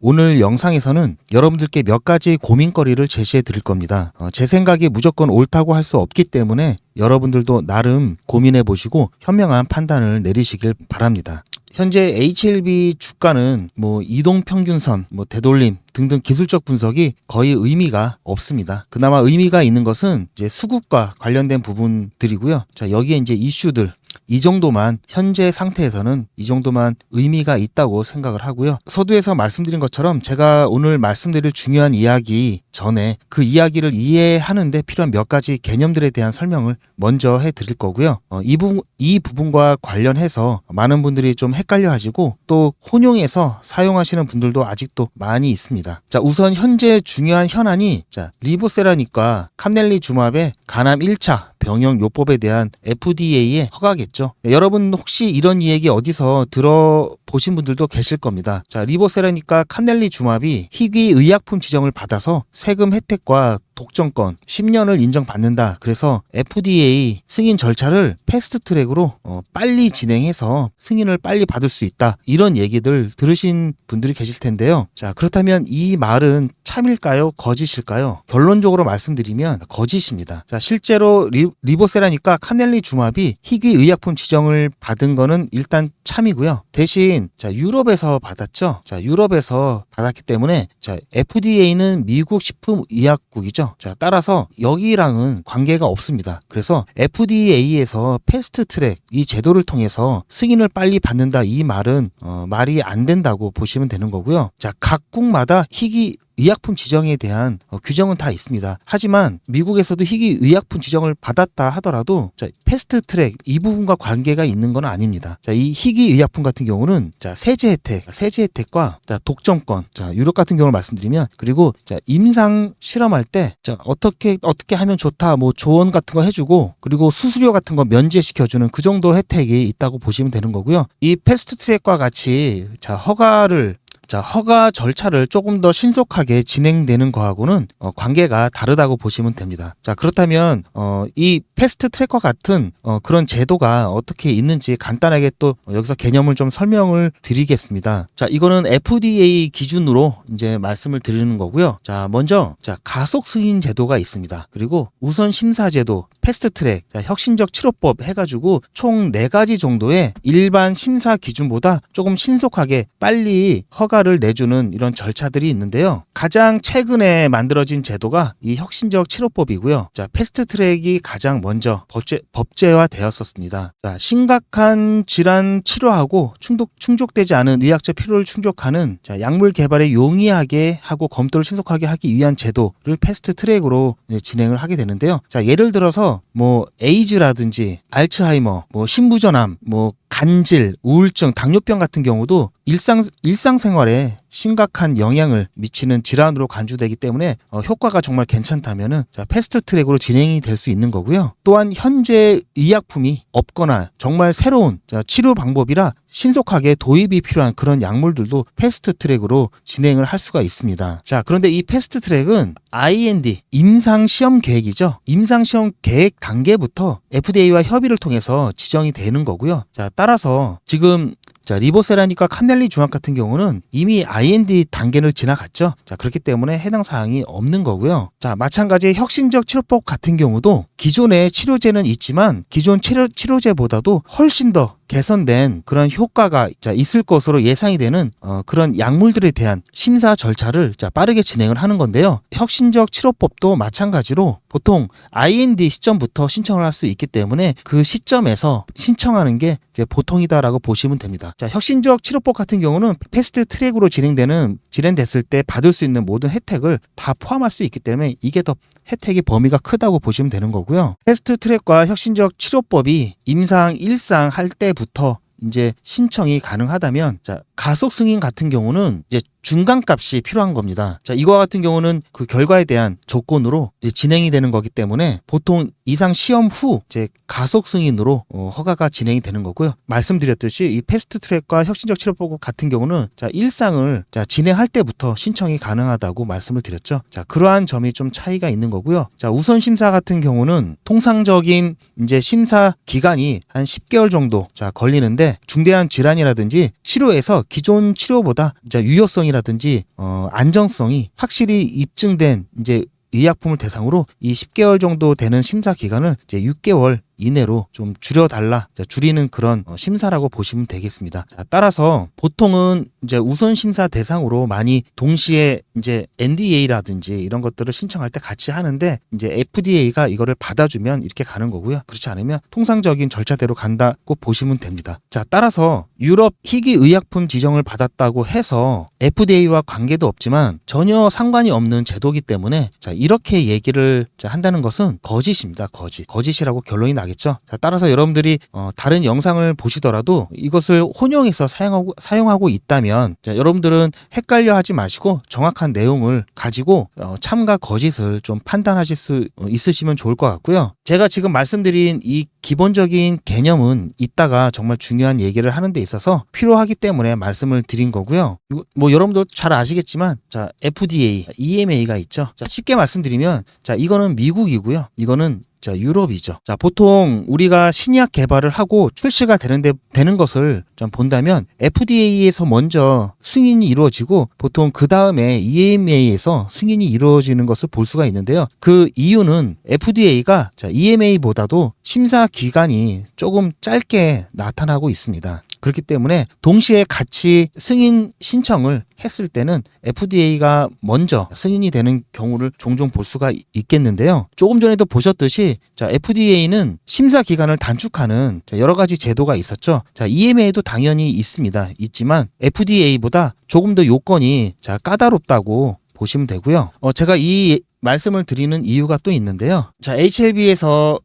오늘 영상에서는 여러분들께 몇 가지 고민거리를 제시해 드릴 겁니다. 제 생각이 무조건 옳다고 할 수 없기 때문에 여러분들도 나름 고민해 보시고 현명한 판단을 내리시길 바랍니다. 현재 HLB 주가는 이동평균선, 되돌림 등등 기술적 분석이 거의 의미가 없습니다. 그나마 의미가 있는 것은 이제 수급과 관련된 부분들이고요. 자, 여기에 이제 이슈들 이 정도만 현재 상태에서는 이 정도만 의미가 있다고 생각을 하고요. 서두에서 말씀드린 것처럼 제가 오늘 말씀드릴 중요한 이야기 전에 그 이야기를 이해하는데 필요한 몇 가지 개념들에 대한 설명을 먼저 해드릴 거고요. 이 부분과 관련해서 많은 분들이 좀 헷갈려 하시고 또 혼용해서 사용하시는 분들도 아직도 많이 있습니다. 자, 우선 현재 중요한 현안이 리보세라닉과 카넬리주맙의 간암 1차 병용 요법에 대한 FDA의 허가겠죠. 여러분 혹시 이런 얘기 어디서 들어보신 분들도 계실 겁니다. 자, 리보세라닉과 카넬리주맙이 희귀 의약품 지정을 받아서 세금 혜택과 독점권 10년을 인정받는다. 그래서 FDA 승인 절차를 패스트트랙으로 빨리 진행해서 승인을 빨리 받을 수 있다. 이런 얘기들 들으신 분들이 계실 텐데요. 자, 그렇다면 이 말은 참일까요? 거짓일까요? 결론적으로 말씀드리면 거짓입니다. 자, 실제로 리보세라닉과 카넬리주맙이 희귀 의약품 지정을 받은 거는 일단 참이고요. 대신 유럽에서 받았죠. 자, 유럽에서 받았기 때문에 FDA는 미국 식품의약국이죠. 자, 따라서 여기랑은 관계가 없습니다. 그래서 FDA에서 패스트트랙 이 제도를 통해서 승인을 빨리 받는다 이 말은 말이 안 된다고 보시면 되는 거고요. 자, 각국마다 희귀 의약품 지정에 대한 규정은 다 있습니다. 하지만 미국에서도 희귀 의약품 지정을 받았다 하더라도 패스트트랙 이 부분과 관계가 있는 건 아닙니다. 자, 이 희귀 의약품 같은 경우는 세제 혜택과 독점권, 유럽 같은 경우를 말씀드리면 그리고 임상 실험할 때 어떻게 하면 좋다, 조언 같은 거 해주고 그리고 수수료 같은 거 면제시켜주는 그 정도 혜택이 있다고 보시면 되는 거고요. 이 패스트트랙과 같이 허가 절차를 조금 더 신속하게 진행되는 거하고는 관계가 다르다고 보시면 됩니다. 자, 그렇다면 이 패스트 트랙과 같은 그런 제도가 어떻게 있는지 간단하게 또 여기서 개념을 좀 설명을 드리겠습니다. 자, 이거는 FDA 기준으로 이제 말씀을 드리는 거고요. 자, 먼저 가속 승인 제도가 있습니다. 그리고 우선 심사 제도, 패스트 트랙, 혁신적 치료법 해가지고 총 4가지 정도의 일반 심사 기준보다 조금 신속하게 빨리 허가를 내주는 이런 절차들이 있는데요. 가장 최근에 만들어진 제도가 이 혁신적 치료법이고요. 자, 패스트 트랙이 가장 먼저 법제화되었었습니다. 자, 심각한 질환 치료하고 충족되지 않은 의학적 필요를 충족하는 약물 개발에 용이하게 하고 검토를 신속하게 하기 위한 제도를 패스트 트랙으로 진행을 하게 되는데요. 자, 예를 들어서 에이즈라든지 알츠하이머, 신부전암, 간질, 우울증, 당뇨병 같은 경우도 일상생활에 심각한 영향을 미치는 질환으로 간주되기 때문에 효과가 정말 괜찮다면은 패스트 트랙으로 진행이 될 수 있는 거고요. 또한 현재 의약품이 없거나 정말 새로운 치료 방법이라 신속하게 도입이 필요한 그런 약물들도 패스트 트랙으로 진행을 할 수가 있습니다. 자, 그런데 이 패스트 트랙은 IND, 임상 시험 계획이죠. 임상 시험 계획 단계부터 FDA와 협의를 통해서 지정이 되는 거고요. 자, 따라서 지금 리보세라닉과 카넬리주맙 같은 경우는 이미 IND 단계를 지나갔죠. 자, 그렇기 때문에 해당 사항이 없는 거고요. 자, 마찬가지 혁신적 치료법 같은 경우도 기존의 치료제는 있지만 기존 치료제보다도 훨씬 더 개선된 그런 효과가 있을 것으로 예상이 되는 그런 약물들에 대한 심사 절차를 빠르게 진행을 하는 건데요. 혁신적 치료법도 마찬가지로 보통 IND 시점부터 신청을 할 수 있기 때문에 그 시점에서 신청하는 게 보통이다라고 보시면 됩니다. 자, 혁신적 치료법 같은 경우는 패스트 트랙으로 진행됐을 때 받을 수 있는 모든 혜택을 다 포함할 수 있기 때문에 이게 더 혜택의 범위가 크다고 보시면 되는 거고요. 패스트 트랙과 혁신적 치료법이 임상 1상 할 때부터 이제 신청이 가능하다면 가속 승인 같은 경우는 이제 중간값이 필요한 겁니다. 자, 이거와 같은 경우는 그 결과에 대한 조건으로 이제 진행이 되는 거기 때문에 보통 이상 시험 후 이제 가속 승인으로 허가가 진행이 되는 거고요. 말씀드렸듯이 이 패스트 트랙과 혁신적 치료법 같은 경우는 일상을 진행할 때부터 신청이 가능하다고 말씀을 드렸죠. 자, 그러한 점이 좀 차이가 있는 거고요. 자, 우선 심사 같은 경우는 통상적인 이제 심사 기간이 한 10개월 정도 걸리는데 중대한 질환이라든지 치료에서 기존 치료보다 이제 유효성이라든지 안정성이 확실히 입증된 이제 의약품을 대상으로 이 10개월 정도 되는 심사 기간을 이제 6개월 이내로 좀 줄여달라, 줄이는 그런 심사라고 보시면 되겠습니다. 자, 따라서 보통은 이제 우선 심사 대상으로 많이 동시에 이제 NDA라든지 이런 것들을 신청할 때 같이 하는데, 이제 FDA가 이거를 받아주면 이렇게 가는 거고요. 그렇지 않으면 통상적인 절차대로 간다고 보시면 됩니다. 자, 따라서 유럽 희귀 의약품 지정을 받았다고 해서 FDA와 관계도 없지만 전혀 상관이 없는 제도이기 때문에, 자, 이렇게 얘기를 한다는 것은 거짓입니다. 거짓이라고 결론이 나겠죠. 자, 따라서 여러분들이 다른 영상을 보시더라도 이것을 혼용해서 사용하고 있다면, 자, 여러분들은 헷갈려 하지 마시고 정확한 내용을 가지고 참과 거짓을 좀 판단하실 수 있으시면 좋을 것 같고요. 제가 지금 말씀드린 이 기본적인 개념은 이따가 정말 중요한 얘기를 하는 데 있어서 필요하기 때문에 말씀을 드린 거고요. 뭐 여러분도 잘 아시겠지만, 자, FDA, EMA가 있죠. 자, 쉽게 말씀드리면, 자, 이거는 미국이고요. 이거는 자, 유럽이죠. 자, 보통 우리가 신약 개발을 하고 출시가 되는 것을 좀 본다면 FDA에서 먼저 승인이 이루어지고 보통 그 다음에 EMA에서 승인이 이루어지는 것을 볼 수가 있는데요. 그 이유는 FDA가 자, EMA보다도 심사 기간이 조금 짧게 나타나고 있습니다. 그렇기 때문에 동시에 같이 승인 신청을 했을 때는 FDA가 먼저 승인이 되는 경우를 종종 볼 수가 있겠는데요. 조금 전에도 보셨듯이, 자, FDA는 심사 기간을 단축하는 여러 가지 제도가 있었죠. 자, EMA도 당연히 있지만 FDA보다 조금 더 요건이 자, 까다롭다고 보시면 되고요. 제가 이 말씀을 드리는 이유가 또 있는데요. 자, HLB에서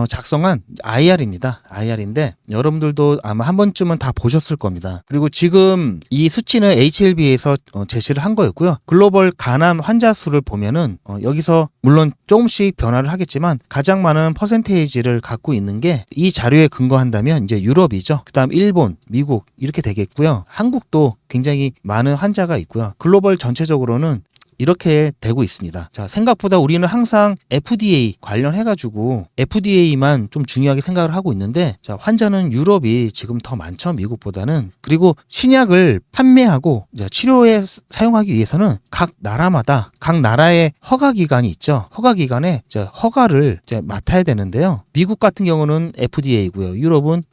작성한 IR입니다. IR인데 여러분들도 아마 한 번쯤은 다 보셨을 겁니다. 그리고 지금 이 수치는 HLB에서 제시를 한 거였고요. 글로벌 간암 환자 수를 보면은 여기서 물론 조금씩 변화를 하겠지만 가장 많은 퍼센테이지를 갖고 있는 게 이 자료에 근거한다면 이제 유럽이죠. 그다음 일본, 미국 이렇게 되겠고요. 한국도 굉장히 많은 환자가 있고요. 글로벌 전체적으로는 이렇게 되고 있습니다. 자, 생각보다 우리는 항상 FDA 관련해가지고 FDA만 좀 중요하게 생각을 하고 있는데, 자, 환자는 유럽이 지금 더 많죠, 미국보다는. 그리고 신약을 판매하고 치료에 사용하기 위해서는 각 나라마다 각 나라의 허가 기관이 있죠. 허가 기관에 허가를 맡아야 되는데요. 미국 같은 경우는 FDA고요. 유럽은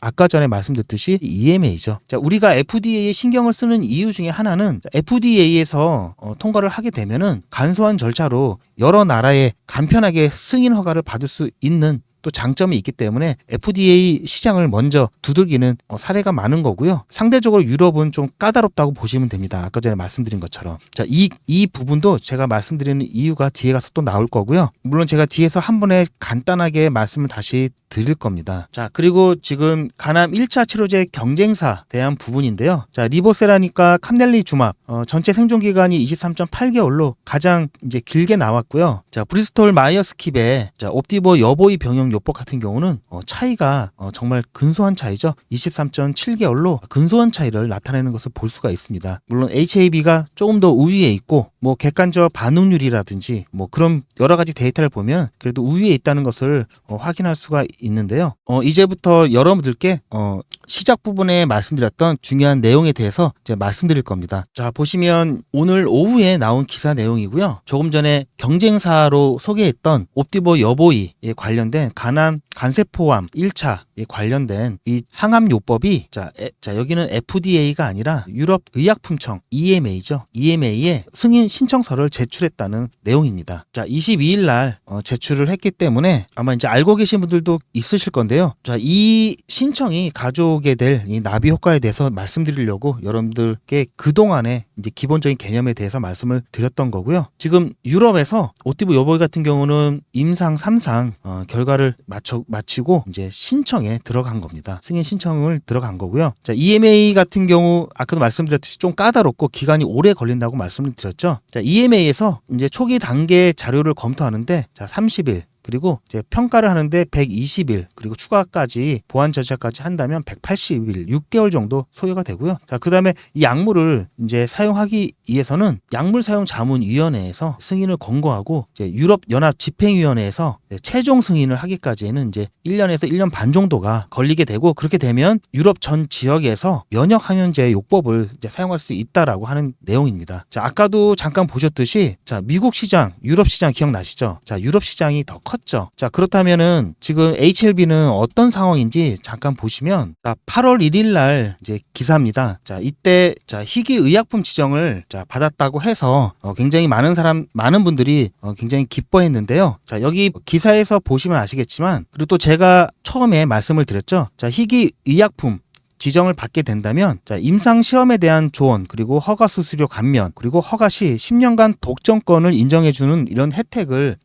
아까 전에 말씀드렸듯이 EMA죠. 자, 우리가 FDA에 신경을 쓰는 이유 중에 하나는 FDA에서 통과를 하게 되면은 간소한 절차로 여러 나라에 간편하게 승인 허가를 받을 수 있는 또 장점이 있기 때문에 FDA 시장을 먼저 두들기는 사례가 많은 거고요. 상대적으로 유럽은 좀 까다롭다고 보시면 됩니다. 아까 전에 말씀드린 것처럼. 자, 이 부분도 제가 말씀드리는 이유가 뒤에 가서 또 나올 거고요. 물론 제가 뒤에서 한 번에 간단하게 말씀을 다시 드릴 겁니다. 자, 그리고 지금 간암 1차 치료제 경쟁사 대한 부분인데요. 자, 리보세라니까 캄넬리주맙 전체 생존 기간이 23.8개월로 가장 이제 길게 나왔고요. 자, 브리스톨 마이어스킵의 옵디보 여보이 병용 요법 같은 경우는 차이가 정말 근소한 차이죠. 23.7개월로 근소한 차이를 나타내는 것을 볼 수가 있습니다. 물론 HAB가 조금 더 우위에 있고 뭐 객관적 반응률이라든지 뭐 그런 여러 가지 데이터를 보면 그래도 우위에 있다는 것을 확인할 수가 있는데요. 이제부터 여러분들께 시작 부분에 말씀드렸던 중요한 내용에 대해서 이제 말씀드릴 겁니다. 자, 보시면 오늘 오후에 나온 기사 내용이고요. 조금 전에 경쟁사로 소개했던 옵디보 여보이에 관련된 간세포암 1차에 관련된 이 항암요법이 자 여기는 FDA가 아니라 유럽 의약품청 EMA죠. EMA에 승인 신청서를 제출했다는 내용입니다. 자, 22일 날 제출을 했기 때문에 아마 이제 알고 계신 분들도 있으실 건데요. 자, 이 신청이 가져오게 될 이 나비 효과에 대해서 말씀드리려고 여러분들께 그동안의 이제 기본적인 개념에 대해서 말씀을 드렸던 거고요. 지금 유럽에서 옵디보 여보이 같은 경우는 임상 3상 결과를 마치고 이제 신청에 들어간 겁니다. 승인 신청을 들어간 거고요. 자, EMA 같은 경우 아까도 말씀드렸듯이 좀 까다롭고 기간이 오래 걸린다고 말씀을 드렸죠. 자, EMA에서 이제 초기 단계 자료를 검토하는데 자, 30일 그리고 이제 평가를 하는데 120일 그리고 추가까지 보완 절차까지 한다면 180일 6개월 정도 소요가 되고요. 자, 그다음에 이 약물을 이제 사용하기 위해서는 약물사용자문위원회에서 승인을 권고하고 이제 유럽연합 집행위원회에서 최종 승인을 하기까지는 이제 1년에서 1년 반 정도가 걸리게 되고, 그렇게 되면 유럽 전 지역에서 면역 항연제 요법을 이제 사용할 수 있다라고 하는 내용입니다. 자, 아까도 잠깐 보셨듯이 자, 미국 시장, 유럽 시장 기억나시죠? 자, 유럽 시장이 더 컸죠. 자, 그렇다면은 지금 HLB는 어떤 상황인지 잠깐 보시면, 자, 8월 1일 날 이제 기사입니다. 자, 이때 자, 희귀 의약품 지정을 자, 받았다고 해서 굉장히 많은 분들이 굉장히 기뻐했는데요. 자, 여기 기사에서 보시면 아시겠지만, 그리고 또 제가 처음에 말씀을 드렸죠. 자, 희귀 의약품 지정을 받게 된다면 자, 임상 시험에 대한 조언, 그리고 허가 수수료 감면, 그리고 허가 시 10년간 독점권을 인정해주는 이런 혜택을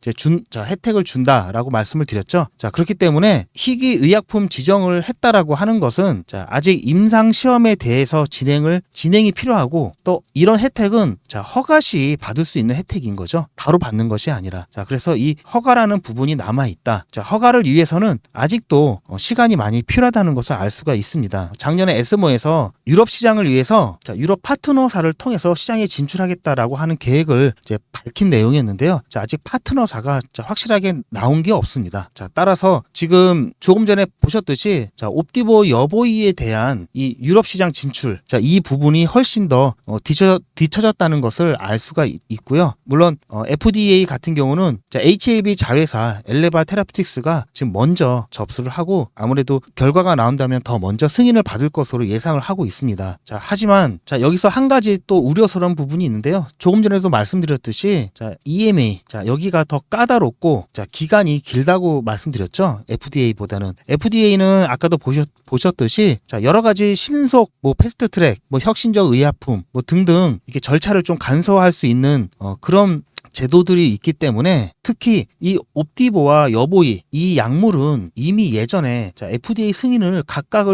혜택을 준다라고 말씀을 드렸죠. 자, 그렇기 때문에 희귀 의약품 지정을 했다라고 하는 것은 자, 아직 임상 시험에 대해서 진행이 필요하고, 또 이런 혜택은 자, 허가 시 받을 수 있는 혜택인 거죠. 바로 받는 것이 아니라. 자, 그래서 이 허가라는 부분이 남아 있다. 자, 허가를 위해서는 아직도 시간이 많이 필요하다는 것을 알 수가 있습니다. 작년에 에스모에서 유럽 시장을 위해서 자, 유럽 파트너사를 통해서 시장에 진출하겠다라고 하는 계획을 이제 밝힌 내용이었는데요. 자, 아직 파트너사가 자, 확실하게 나온 게 없습니다. 자, 따라서 지금 조금 전에 보셨듯이 자, 옵디보 여보이에 대한 이 유럽 시장 진출, 자, 이 부분이 훨씬 더 뒤처졌다는 것을 알 수가 있고요. 물론 FDA 같은 경우는 자, HAB 자회사 엘레바 테라피틱스가 지금 먼저 접수를 하고, 아무래도 결과가 나온다면 더 먼저 승인을 받을 것으로 예상을 하고 있습니다. 자, 하지만 자, 여기서 한 가지 또 우려스러운 부분이 있는데요. 조금 전에도 말씀드렸듯이 자, EMA, 자, 여기가 더 까다롭고 자, 기간이 길다고 말씀드렸죠. FDA보다는. FDA는 아까도 보셨듯이 자, 여러 가지 신속, 패스트 트랙, 혁신적 의약품 등등 이게 절차를 좀 간소화할 수 있는 그런 제도들이 있기 때문에, 특히 이 옵디보와 여보이 이 약물은 이미 예전에 자, FDA 승인을 각각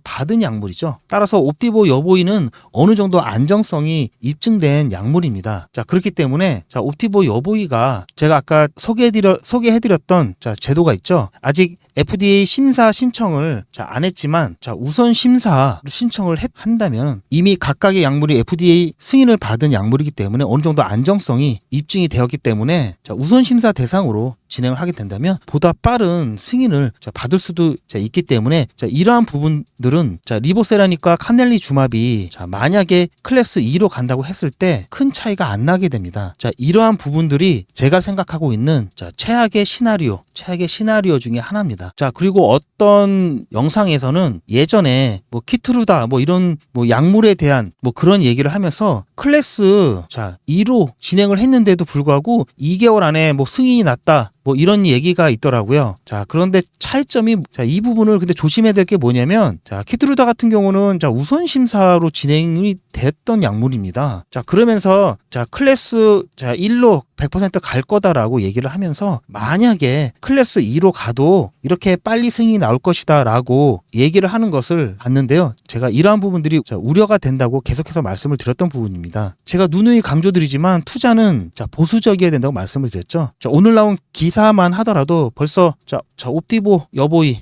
받은 약물이죠. 따라서 옵디보 여보이는 어느 정도 안정성이 입증된 약물입니다. 자, 그렇기 때문에 자, 옵디보 여보이가 제가 아까 소개해드렸던 자, 제도가 있죠. 아직 FDA 심사 신청을 안 했지만 자, 우선 심사 신청을 한다면 이미 각각의 약물이 FDA 승인을 받은 약물이기 때문에 어느 정도 안정성이 입증이 되었기 때문에 자, 우선 심사 대상으로 진행을 하게 된다면 보다 빠른 승인을 받을 수도 있기 때문에 자, 이러한 부분들은 자, 리보세라닉과 카넬리주마비 자, 만약에 클래스 2로 간다고 했을 때 큰 차이가 안 나게 됩니다. 자, 이러한 부분들이 제가 생각하고 있는 자, 최악의 시나리오 중에 하나입니다. 자, 그리고 어떤 영상에서는 예전에 키트루다 이런 약물에 대한 그런 얘기를 하면서 클래스 자, 2로 진행을 했는데도 불구하고 2개월 안에 승인이 났다 이런 얘기가 있더라고요. 자, 그런데 차이점이 자, 이 부분을 근데 조심해야 될 게 뭐냐면 자, 키트루다 같은 경우는 자, 우선 심사로 진행이 됐던 약물입니다. 자, 그러면서 자, 클래스 자, 1로 100% 갈 거다라고 얘기를 하면서 만약에 클래스 2로 가도 이렇게 빨리 승인이 나올 것이다 라고 얘기를 하는 것을 봤는데요. 제가 이러한 부분들이 자, 우려가 된다고 계속해서 말씀을 드렸던 부분입니다. 제가 누누이 강조드리지만 투자는 자, 보수적이어야 된다고 말씀을 드렸죠. 자, 오늘 나온 기사만 하더라도 벌써 자, 옵디보 여보이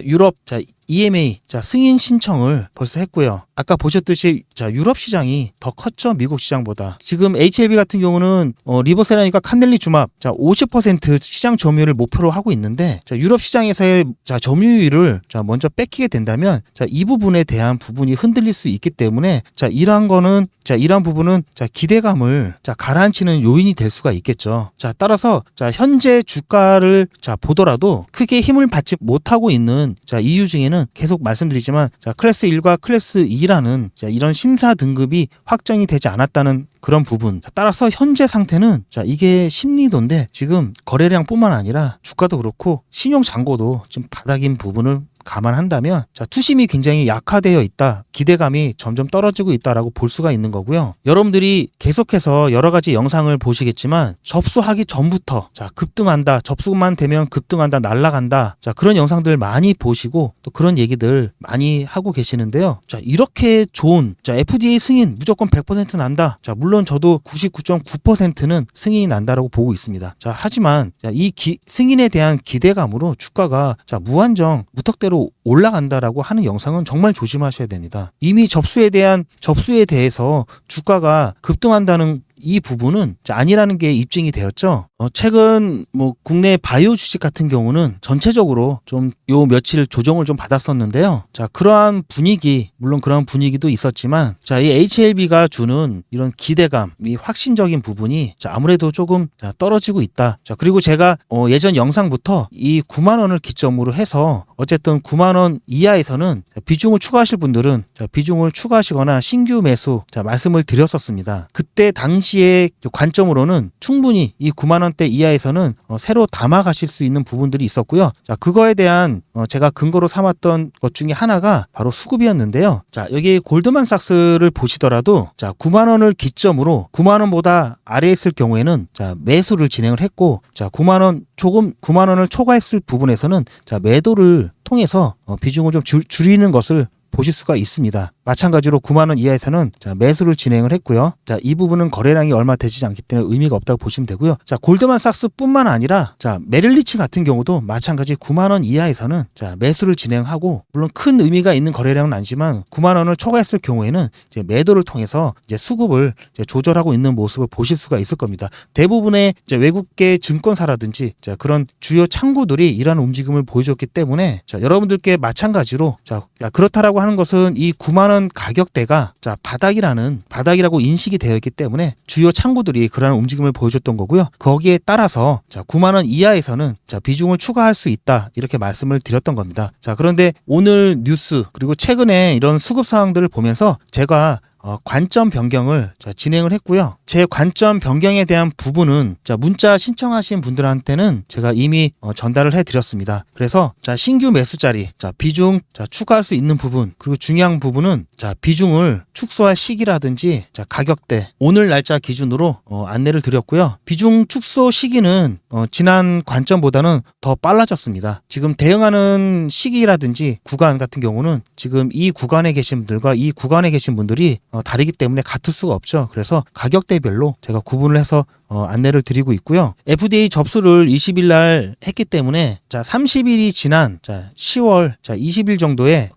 유럽 자, EMA 자, 승인 신청을 벌써 했고요. 아까 보셨듯이 자, 유럽 시장이 더 컸죠. 미국 시장보다. 지금 HLB 같은 경우는 리보세라닉과 카넬리주맙 자, 50% 시장 점유율을 목표로 하고 있는데 자, 유럽 시장에서의 자, 점유율을 자, 먼저 뺏기게 된다면 자, 이 부분에 대한 부분이 흔들릴 수 있기 때문에 자, 이러한 부분은 자, 기대감을 자, 가라앉히는 요인이 될 수가 있겠죠. 자, 따라서 자, 현재 주가를 자, 보더라도 크게 힘을 받지 못하고 있는 자, 이유 중에는 계속 말씀드리지만 자, 클래스 1과 클래스 2라는 자, 이런 심사 등급이 확정이 되지 않았다는 그런 부분. 자, 따라서 현재 상태는 자, 이게 심리도인데 지금 거래량뿐만 아니라 주가도 그렇고 신용 잔고도 지금 바닥인 부분을 감안한다면 자, 투심이 굉장히 약화되어 있다. 기대감이 점점 떨어지고 있다라고 볼 수가 있는 거고요. 여러분들이 계속해서 여러 가지 영상을 보시겠지만 접수하기 전부터 자, 급등한다. 접수만 되면 급등한다. 날아간다. 자, 그런 영상들 많이 보시고 또 그런 얘기들 많이 하고 계시는데요. 자, 이렇게 좋은 자, FDA 승인 무조건 100% 난다. 자, 물론 저도 99.9%는 승인이 난다라고 보고 있습니다. 자, 하지만 자, 이 승인에 대한 기대감으로 주가가 자, 무한정 무턱대로 올라간다라고 하는 영상은 정말 조심하셔야 됩니다. 이미 접수에 대해서 주가가 급등한다는 이 부분은 아니라는 게 입증이 되었죠. 최근 국내 바이오 주식 같은 경우는 전체적으로 좀 요 며칠 조정을 좀 받았었는데요. 자, 그러한 분위기, 물론 그러한 분위기도 있었지만 자, 이 HLB가 주는 이런 기대감, 이 확신적인 부분이 자, 아무래도 조금 떨어지고 있다. 자, 그리고 제가 예전 영상부터 이 9만 원을 기점으로 해서 어쨌든 9만 원 이하에서는 비중을 추가하실 분들은 비중을 추가하시거나 신규 매수 말씀을 드렸었습니다. 그때 당시의 관점으로는 충분히 이 9만 원대 이하에서는 새로 담아 가실 수 있는 부분들이 있었고요. 자, 그거에 대한 제가 근거로 삼았던 것 중에 하나가 바로 수급이었는데요. 자, 여기 골드만삭스를 보시더라도 자, 9만 원을 기점으로 9만 원보다 아래에 있을 경우에는 자, 매수를 진행을 했고 자, 9만 원을 초과했을 부분에서는 자, 매도를 통해서 비중을 좀 줄이는 것을 보실 수가 있습니다. 마찬가지로 9만 원 이하에서는 자, 매수를 진행을 했고요. 자, 이 부분은 거래량이 얼마 되지 않기 때문에 의미가 없다고 보시면 되고요. 자, 골드만삭스뿐만 아니라 자, 메릴리치 같은 경우도 마찬가지 9만 원 이하에서는 자, 매수를 진행하고 물론 큰 의미가 있는 거래량은 아니지만 9만 원을 초과했을 경우에는 이제 매도를 통해서 이제 수급을 이제 조절하고 있는 모습을 보실 수가 있을 겁니다. 대부분의 이제 외국계 증권사라든지 자, 그런 주요 창구들이 이러한 움직임을 보여줬기 때문에 자, 여러분들께 마찬가지로 자, 그렇다라고 하는 것은 이 9만 원 가격대가 자, 바닥이라고 인식이 되어 있기 때문에 주요 창구들이 그러한 움직임을 보여줬던 거고요. 거기에 따라서 자, 9만 원 이하에서는 자, 비중을 추가할 수 있다. 이렇게 말씀을 드렸던 겁니다. 자, 그런데 오늘 뉴스 그리고 최근에 이런 수급 상황들을 보면서 제가 관점 변경을 진행을 했고요. 제 관점 변경에 대한 부분은 문자 신청하신 분들한테는 제가 이미 전달을 해드렸습니다. 그래서 신규 매수 자리, 비중 추가할 수 있는 부분, 그리고 중요한 부분은 비중을 축소할 시기라든지 가격대, 오늘 날짜 기준으로 안내를 드렸고요. 비중 축소 시기는 지난 관점보다는 더 빨라졌습니다. 지금 대응하는 시기라든지 구간 같은 경우는 지금 이 구간에 계신 분들과 이 구간에 계신 분들이 다르기 때문에 같을 수가 없죠. 그래서 가격대별로 제가 구분을 해서 안내를 드리고 있고요. FDA 접수를 20일 날 했기 때문에 30일이 지난 10월 20일 정도에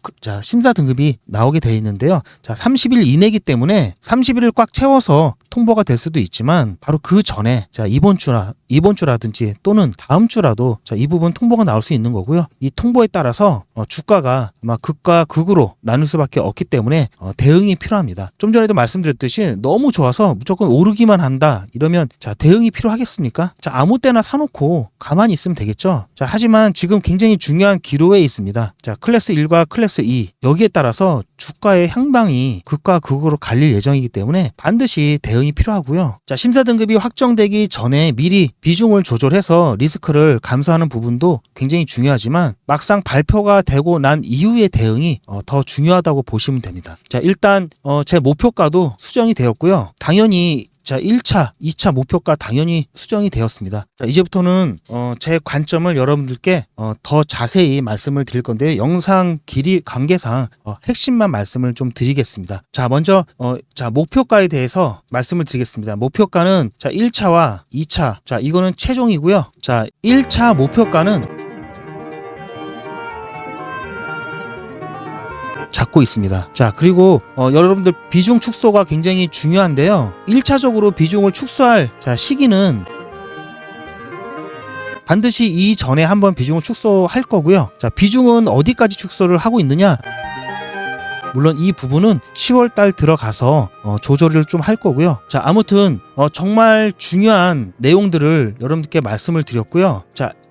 심사 등급이 나오게 돼 있는데요. 30일 이내이기 때문에 30일을 꽉 채워서 통보가 될 수도 있지만 바로 그 전에 이번 주라든지 또는 다음 주라도 이 부분 통보가 나올 수 있는 거고요. 이 통보에 따라서 주가가 아마 극과 극으로 나눌 수밖에 없기 때문에 대응이 필요합니다. 좀 전에도 말씀드렸듯이 너무 좋아서 무조건 오르기만 한다 이러면 대응이 필요하겠습니까? 아무 때나 사놓고 가만히 있으면 되겠죠. 하지만 지금 굉장히 중요한 기로에 있습니다. 클래스 1과 클래스 2 여기에 따라서 주가의 향방이 극과 극으로 갈릴 예정이기 때문에 반드시 대응이 필요하고요. 심사 등급이 확정되기 전에 미리 비중을 조절해서 리스크를 감소하는 부분도 굉장히 중요하지만 막상 발표가 되고 난 이후의 대응이 더 중요하다고 보시면 됩니다. 일단 제 목표가도 수정이 되었고요. 당연히 1차, 2차 목표가 당연히 수정이 되었습니다. 이제부터는 제 관점을 여러분들께 더 자세히 말씀을 드릴 건데 영상 길이 관계상 핵심만 말씀을 좀 드리겠습니다. 먼저 목표가에 대해서 말씀을 드리겠습니다. 목표가는 1차와 2차, 이거는 최종이고요. 1차 목표가는 잡고 있습니다. 그리고 여러분들 비중 축소가 굉장히 중요한데요. 1차적으로 비중을 축소할 시기는 반드시 이전에 한번 비중을 축소할 거고요. 비중은 어디까지 축소를 하고 있느냐? 물론 이 부분은 10월달 들어가서 조절을 좀 할 거고요. 아무튼 정말 중요한 내용들을 여러분들께 말씀을 드렸고요.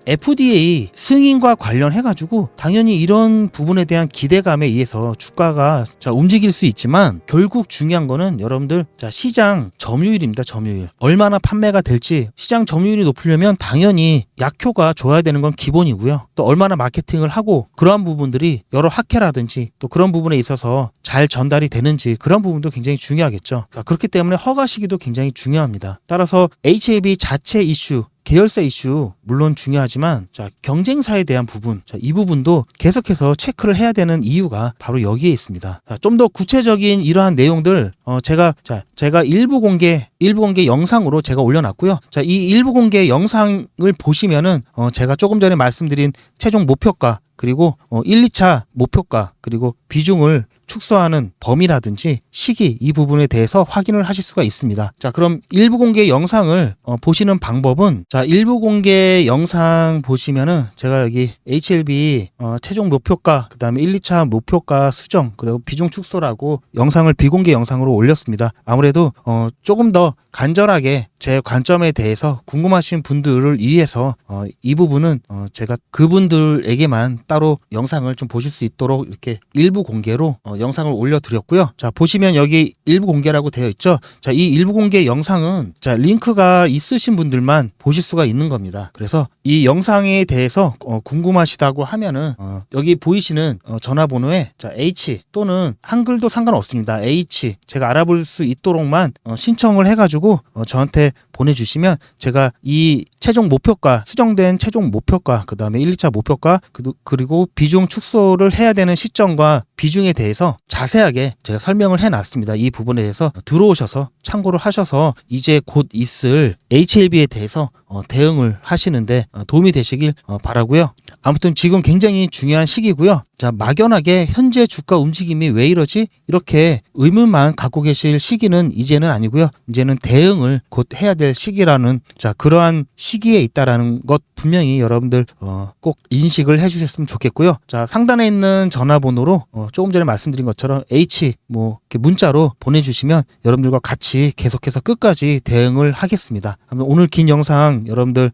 FDA 승인과 관련해가지고 당연히 이런 부분에 대한 기대감에 의해서 주가가 움직일 수 있지만 결국 중요한 거는 여러분들 시장 점유율입니다. 점유율. 얼마나 판매가 될지 시장 점유율이 높으려면 당연히 약효가 좋아야 되는 건 기본이고요. 또 얼마나 마케팅을 하고 그러한 부분들이 여러 학회라든지 또 그런 부분에 있어서 잘 전달이 되는지 그런 부분도 굉장히 중요하겠죠. 그렇기 때문에 허가 시기도 굉장히 중요합니다. 따라서 HAB 자체 이슈 계열사 이슈 물론 중요하지만 경쟁사에 대한 부분 이 부분도 계속해서 체크를 해야 되는 이유가 바로 여기에 있습니다. 좀 더 구체적인 이러한 내용들 제가 일부 공개 영상으로 제가 올려놨고요. 이 일부 공개 영상을 보시면은 제가 조금 전에 말씀드린 최종 목표가 그리고 1, 2차 목표가 그리고 비중을 축소하는 범위라든지 시기 이 부분에 대해서 확인을 하실 수가 있습니다. 그럼 일부 공개 영상을 보시는 방법은 일부 공개 영상 보시면은 제가 여기 HLB 최종 목표가 그다음에 1, 2차 목표가 수정 그리고 비중 축소라고 영상을 비공개 영상으로 올렸습니다. 아무래도 조금 더 간절하게 제 관점에 대해서 궁금하신 분들을 위해서 이 부분은 제가 그분들에게만 따로 영상을 좀 보실 수 있도록 이렇게 일부 공개로 영상을 올려드렸고요. 보시면 여기 일부 공개라고 되어 있죠. 이 일부 공개 영상은 링크가 있으신 분들만 보실 수가 있는 겁니다. 그래서 이 영상에 대해서 궁금하시다고 하면은 여기 보이시는 전화번호에 H 또는 한글도 상관없습니다. H 제가 알아볼 수 있도록만 신청을 해가지고 저한테 보내주시면 제가 이 최종 목표가 수정된 최종 목표가 그 다음에 1, 2차 목표가 그리고 비중 축소를 해야 되는 시점과 비중에 대해서 자세하게 제가 설명을 해놨습니다. 이 부분에 대해서 들어오셔서 참고를 하셔서 이제 곧 있을 HLB에 대해서 대응을 하시는데 도움이 되시길 바라고요. 아무튼 지금 굉장히 중요한 시기고요. 막연하게 현재 주가 움직임이 왜 이러지? 이렇게 의문만 갖고 계실 시기는 이제는 아니고요. 이제는 대응을 곧 해야 될 시기라는 그러한 시기에 있다라는 것 분명히 여러분들 꼭 인식을 해주셨으면 좋겠고요. 상단에 있는 전화번호로 조금 전에 말씀드린 것처럼 H 이렇게 문자로 보내주시면 여러분들과 같이 계속해서 끝까지 대응을 하겠습니다. 오늘 긴 영상 여러분들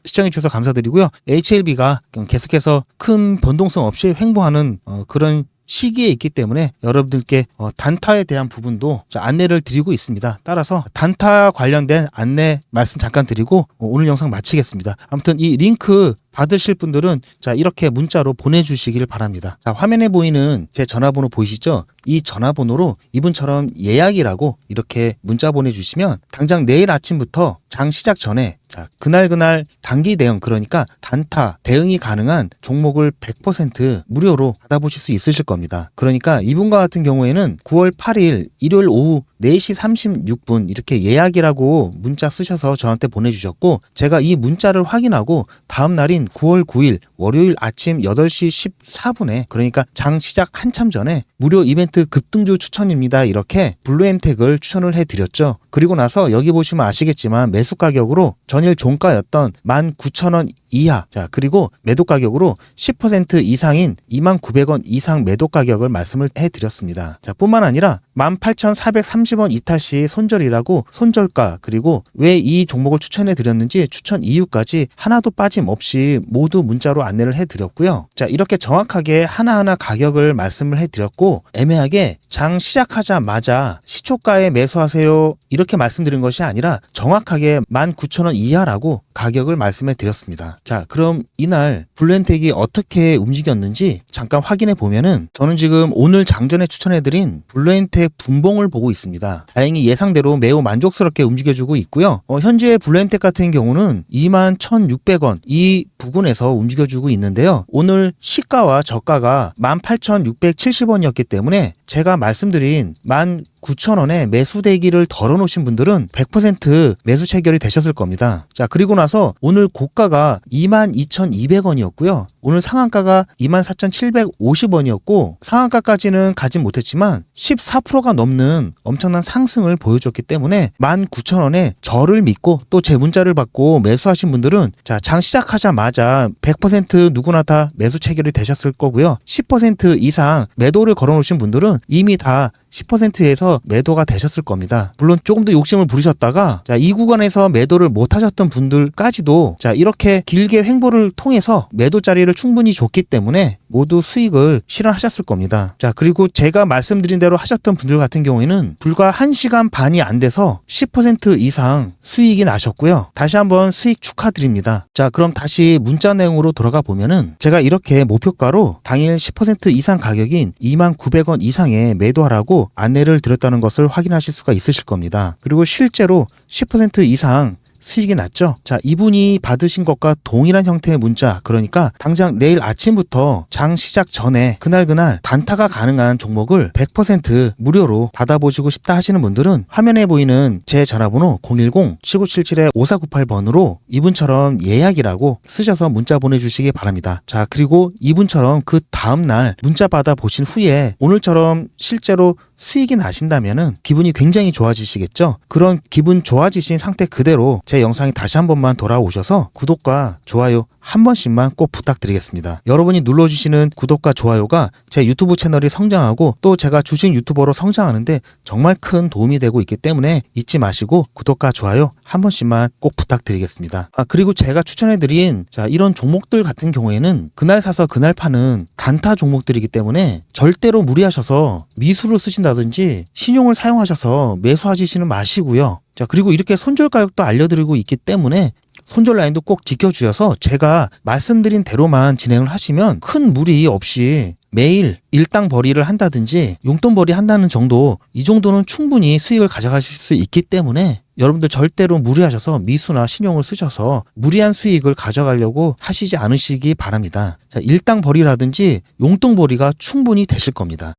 시청해주셔서 감사드리고요. HLB가 계속해서 큰 변동성 없이 횡보하는 그런 시기에 있기 때문에 여러분들께 단타에 대한 부분도 안내를 드리고 있습니다. 따라서 단타 관련된 안내 말씀 잠깐 드리고 오늘 영상 마치겠습니다. 아무튼 이 링크 받으실 분들은 이렇게 문자로 보내주시길 바랍니다. 화면에 보이는 제 전화번호 보이시죠? 이 전화번호로 이분처럼 예약이라고 이렇게 문자 보내주시면 당장 내일 아침부터 장 시작 전에 그날 단기 대응 그러니까 단타 대응이 가능한 종목을 100% 무료로 받아보실 수 있으실 겁니다. 그러니까 이분과 같은 경우에는 9월 8일 일요일 오후 4시 36분 이렇게 예약이라고 문자 쓰셔서 저한테 보내주셨고 제가 이 문자를 확인하고 다음 날인 9월 9일 월요일 아침 8시 14분에 그러니까 장 시작 한참 전에 무료 이벤트 급등주 추천입니다. 이렇게 블루엠텍을 추천을 해드렸죠. 그리고 나서 여기 보시면 아시겠지만 매수 가격으로 전일 종가였던 19,000원 이하 그리고 매도 가격으로 10% 이상인 29,000원 이상 매도 가격을 말씀을 해드렸습니다. 뿐만 아니라 18,430원 이탈 시 손절이라고 손절가 그리고 왜 이 종목을 추천해 드렸는지 추천 이유까지 하나도 빠짐없이 모두 문자로 안내를 해드렸고요. 이렇게 정확하게 하나하나 가격을 말씀을 해드렸고 애매하게 장 시작하자마자 시초가에 매수하세요 이렇게 말씀드린 것이 아니라 정확하게 19,000원 이하라고 가격을 말씀해 드렸습니다. 그럼 이날 블루엠텍이 어떻게 움직였는지 잠깐 확인해 보면은 저는 지금 오늘 장전에 추천해 드린 블루엠텍 분봉을 보고 있습니다. 다행히 예상대로 매우 만족스럽게 움직여주고 있고요. 현재 블루엠텍 같은 경우는 21,600원 이 부근에서 움직여주고 있는데요. 오늘 시가와 저가가 18,670원이었기 때문에 제가 말씀드린 19,000원에 매수 대기를 덜어놓으신 분들은 100% 매수 체결이 되셨을 겁니다. 그리고 나서 오늘 고가가 22,200원이었고요. 오늘 상한가가 24,750원이었고 상한가까지는 가진 못했지만 14%가 넘는 엄청난 상승을 보여줬기 때문에 19,000원에 저를 믿고 또 제 문자를 받고 매수하신 분들은 장 시작하자마자 100% 누구나 다 매수 체결이 되셨을 거고요. 10% 이상 매도를 걸어놓으신 분들은 이미 다 10%에서 매도가 되셨을 겁니다. 물론 조금 더 욕심을 부리셨다가 자, 이 구간에서 매도를 못 하셨던 분들까지도 자, 이렇게 길게 횡보를 통해서 매도 자리를 충분히 줬기 때문에 모두 수익을 실현하셨을 겁니다. 자, 그리고 제가 말씀드린 대로 하셨던 분들 같은 경우에는 불과 1시간 반이 안 돼서 10% 이상 수익이 나셨고요. 다시 한번 수익 축하드립니다. 자, 그럼 다시 문자 내용으로 돌아가 보면은 제가 이렇게 목표가로 당일 10% 이상 가격인 29,000원 이상의 매도하라고 안내를 드렸다는 것을 확인하실 수가 있으실 겁니다. 그리고 실제로 10% 이상 수익이 났죠. 자, 이분이 받으신 것과 동일한 형태의 문자, 그러니까 당장 내일 아침부터 장 시작 전에 그날 단타가 가능한 종목을 100% 무료로 받아보시고 싶다 하시는 분들은 화면에 보이는 제 전화번호 010-7977-5498번으로 이분처럼 예약이라고 쓰셔서 문자 보내주시기 바랍니다. 자, 그리고 이분처럼 그 다음날 문자 받아보신 후에 오늘처럼 실제로 수익이 나신다면은 기분이 굉장히 좋아지시겠죠? 그런 기분 좋아지신 상태 그대로 제 영상에 다시 한 번만 돌아오셔서 구독과 좋아요 한 번씩만 꼭 부탁드리겠습니다. 여러분이 눌러주시는 구독과 좋아요가 제 유튜브 채널이 성장하고 또 제가 주식 유튜버로 성장하는데 정말 큰 도움이 되고 있기 때문에 잊지 마시고 구독과 좋아요 한 번씩만 꼭 부탁드리겠습니다. 그리고 제가 추천해드린 자, 이런 종목들 같은 경우에는 그날 사서 그날 파는 단타 종목들이기 때문에 절대로 무리하셔서 미수를 쓰신다든지 신용을 사용하셔서 매수하시지는 마시고요. 자, 그리고 이렇게 손절 가격도 알려드리고 있기 때문에 손절 라인도 꼭 지켜주셔서 제가 말씀드린 대로만 진행을 하시면 큰 무리 없이 매일 일당 벌이를 한다든지 용돈 벌이 한다는 정도, 이 정도는 충분히 수익을 가져가실 수 있기 때문에 여러분들 절대로 무리하셔서 미수나 신용을 쓰셔서 무리한 수익을 가져가려고 하시지 않으시기 바랍니다. 자, 일당 벌이라든지 용돈 벌이가 충분히 되실 겁니다.